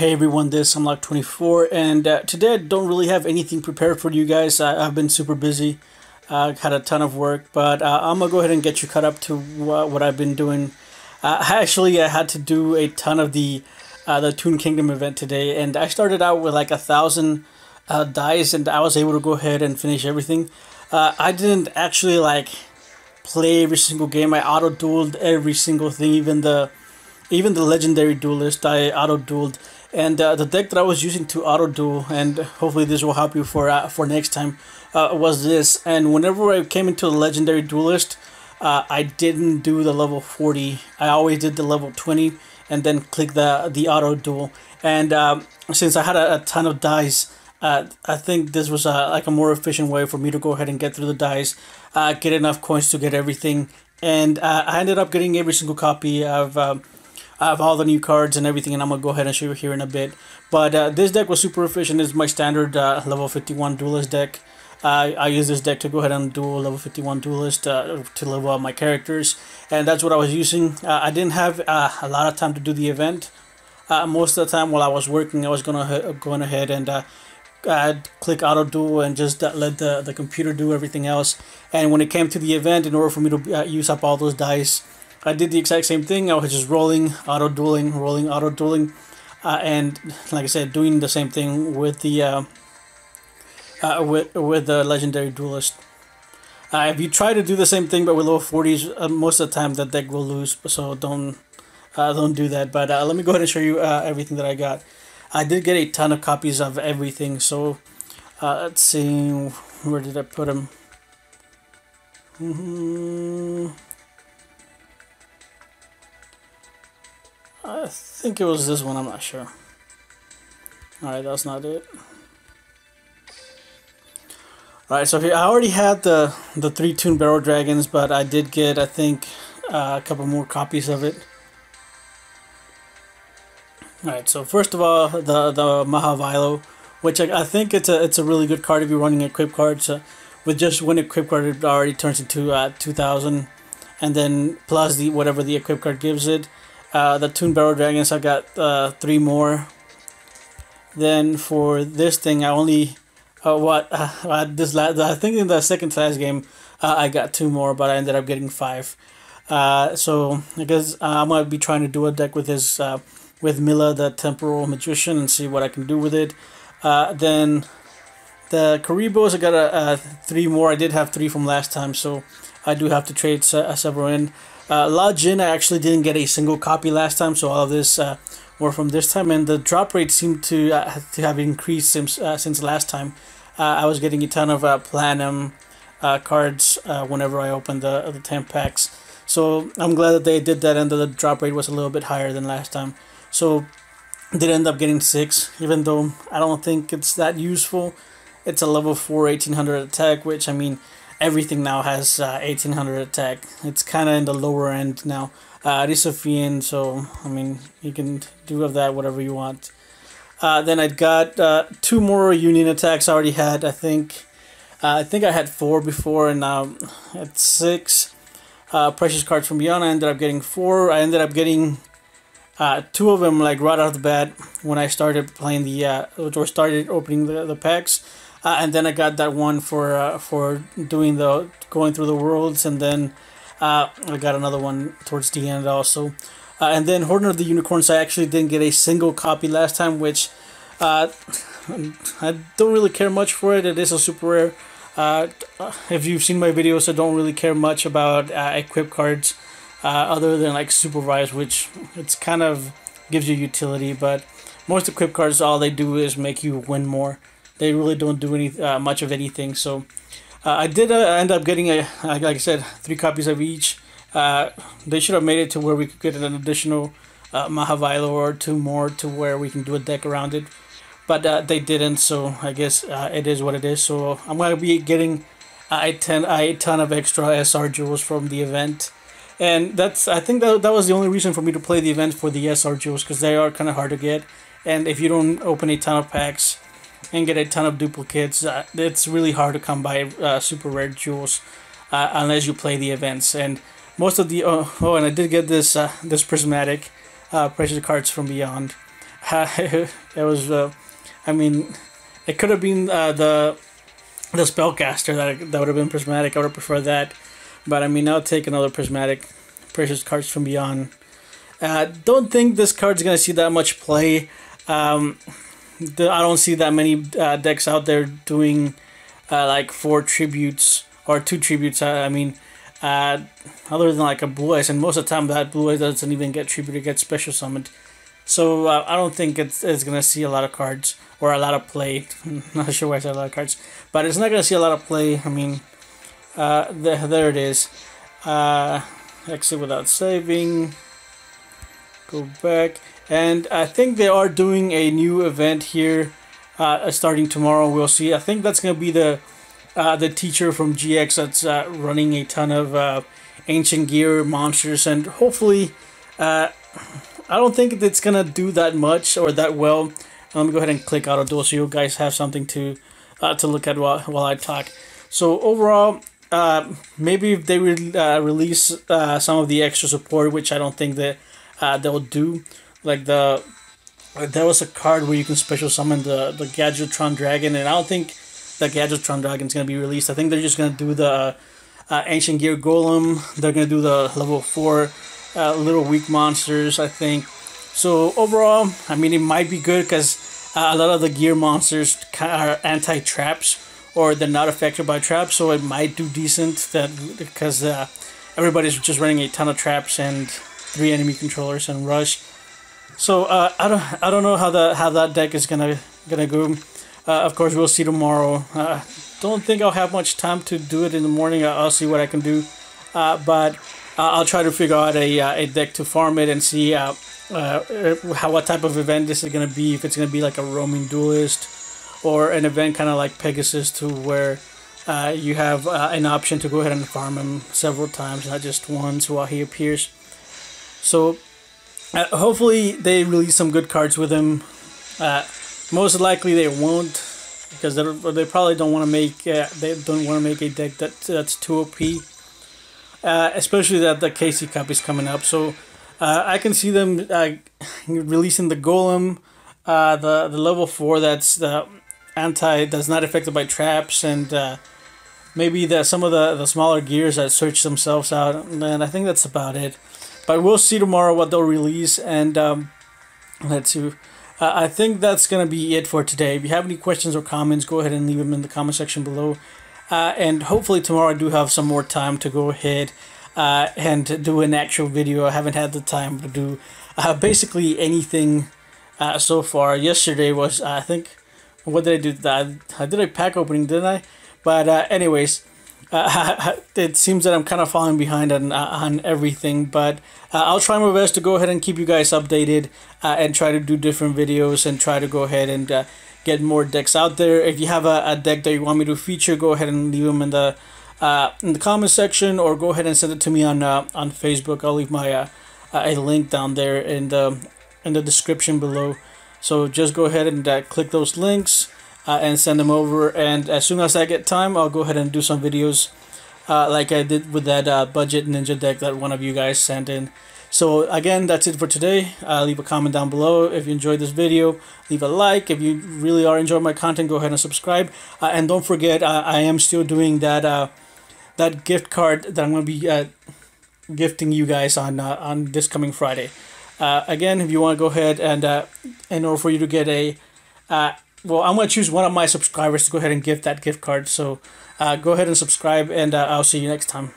Hey everyone, this is Unlock24, and today I don't really have anything prepared for you guys. I've been super busy, had a ton of work, but I'm gonna go ahead and get you caught up to what I've been doing. I had to do a ton of the Toon Kingdom event today, and I started out with like 1,000 dice, and I was able to go ahead and finish everything. I didn't actually like play every single game. I auto-dueled every single thing, even the legendary duelist I auto-dueled, and the deck that I was using to auto-duel, and hopefully this will help you for next time, was this. And whenever I came into the legendary duelist, I didn't do the level 40. I always did the level 20 and then click the auto-duel. And since I had a ton of dice, I think this was like a more efficient way for me to go ahead and get through the dice, get enough coins to get everything, and I ended up getting every single copy of all the new cards and everything, and I'm going to go ahead and show you here in a bit. But this deck was super efficient. It's my standard level 51 duelist deck. I use this deck to go ahead and duel level 51 duelist to level up my characters, and that's what I was using. I didn't have a lot of time to do the event. Most of the time while I was working, I was going ahead and click auto duel and just let the computer do everything else. And when it came to the event, in order for me to use up all those dice, I did the exact same thing. I was just rolling, auto-dueling, rolling, auto-dueling, and like I said, doing the same thing with the with the legendary duelist. If you try to do the same thing but with level 40s, most of the time that deck will lose. So don't do that. But let me go ahead and show you everything that I got. I did get a ton of copies of everything. So let's see, where did I put them? I think it was this one, I'm not sure. Alright, that's not it. Alright, so here I already had the 3 Toon Barrel Dragons, but I did get, I think, a couple more copies of it. Alright, so first of all, the Mahavilo, which I think it's a really good card if you're running equip cards. With just one equip card, it already turns into 2,000, and then plus whatever the equip card gives it. The Toon Barrel Dragons, I got 3 more. Then for this thing, I only I think in the second class game I got 2 more, but I ended up getting 5. So I guess I'm gonna be trying to do a deck with this with Mila, the Temporal Magician, and see what I can do with it. Then the Karibos, I got 3 more. I did have 3 from last time, so I do have to trade several in. La Jin, I actually didn't get a single copy last time, so all of this were from this time, and the drop rate seemed to have increased since last time. I was getting a ton of Platinum cards whenever I opened the 10 packs, so I'm glad that they did that, and the drop rate was a little bit higher than last time. So I did end up getting 6, even though I don't think it's that useful. It's a level 4 1800 attack, which, I mean, everything now has 1800 attack. It's kind of in the lower end now. It is a fiend, so I mean, you can do of that whatever you want. Then I got 2 more union attacks. I already had, I think I had 4 before, and now it's 6. Precious cards from beyond, I ended up getting 4. I ended up getting 2 of them like right off the bat when I started playing or started opening the packs. And then I got that one for going through the worlds, and then I got another one towards the end also. And then Horde of the Unicorns, I actually didn't get a single copy last time, which I don't really care much for it. It is a super rare. If you've seen my videos, I don't really care much about equip cards other than like Supervise, which it's kind of gives you utility, but most equip cards, all they do is make you win more. They really don't do much of anything. So I did end up getting like I said, 3 copies of each. They should have made it to where we could get an additional Mahavilo or 2 more to where we can do a deck around it, but they didn't. So I guess it is what it is. So I'm gonna be getting a ton of extra SR jewels from the event, and I think that was the only reason for me to play the event, for the SR jewels, because they are kind of hard to get, and if you don't open a ton of packs and get a ton of duplicates, it's really hard to come by super rare jewels unless you play the events. And most of the and I did get this prismatic precious cards from beyond, it was. I mean, it could have been the spellcaster that would have been prismatic. I would have preferred that, but I mean, I'll take another prismatic precious cards from beyond. Don't think this card's gonna see that much play. I don't see that many decks out there doing like 4 tributes or 2 tributes. I mean, other than like a blue eyes, and most of the time that blue eyes doesn't even get tribute; it gets special summoned. So I don't think it's gonna see a lot of cards or a lot of play. Not sure why I said a lot of cards, but it's not gonna see a lot of play. I mean, there it is. Exit without saving. Go back, and I think they are doing a new event here, starting tomorrow. We'll see. I think that's gonna be the teacher from GX that's running a ton of ancient gear monsters, and hopefully, I don't think it's gonna do that much or that well. Let me go ahead and click auto duel so you guys have something to look at while I talk. So overall, maybe if they release some of the extra support, which I don't think that they'll do, like there was a card where you can special summon the Gadgetron Dragon, and I don't think the Gadgetron Dragon is gonna be released. I think they're just gonna do the Ancient Gear Golem. They're gonna do the level 4 little weak monsters, I think. So overall, I mean, it might be good because a lot of the gear monsters are anti-traps, or they're not affected by traps, so it might do decent. That because everybody's just running a ton of traps and 3 enemy controllers and rush. So I don't know how that deck is gonna go. Of course, we'll see tomorrow. Don't think I'll have much time to do it in the morning. I'll see what I can do, but I'll try to figure out a deck to farm it and see what type of event this is gonna be. If it's gonna be like a roaming duelist, or an event kind of like Pegasus, to where you have an option to go ahead and farm him several times, not just once while he appears. So hopefully they release some good cards with him. Most likely they won't, because they probably don't want to make a deck that's too OP. Especially that the KC Cup is coming up, so I can see them releasing the Golem, the level 4 that's that's not affected by traps, and maybe some of the smaller gears that search themselves out, and I think that's about it. But we'll see tomorrow what they'll release, and let's see. I think that's gonna be it for today. If you have any questions or comments, go ahead and leave them in the comment section below. And hopefully tomorrow I do have some more time to go ahead and do an actual video. I haven't had the time to do basically anything so far. Yesterday was, I think, what did I do? I did a pack opening, didn't I? But anyways, it seems that I'm kind of falling behind on everything. But I'll try my best to go ahead and keep you guys updated and try to do different videos and try to go ahead and get more decks out there. If you have a deck that you want me to feature, go ahead and leave them in the comment section, or go ahead and send it to me on Facebook. I'll leave my a link down there in the description below. So just go ahead and click those links and send them over. And as soon as I get time, I'll go ahead and do some videos like I did with that budget ninja deck that one of you guys sent in. So again, that's it for today. Leave a comment down below if you enjoyed this video. Leave a like. If you really are enjoying my content, go ahead and subscribe. And don't forget, I am still doing that gift card that I'm going to be gifting you guys on this coming Friday. Again, if you want to go ahead and in order for you to get well, I'm going to choose one of my subscribers to go ahead and gift that gift card. So go ahead and subscribe, and I'll see you next time.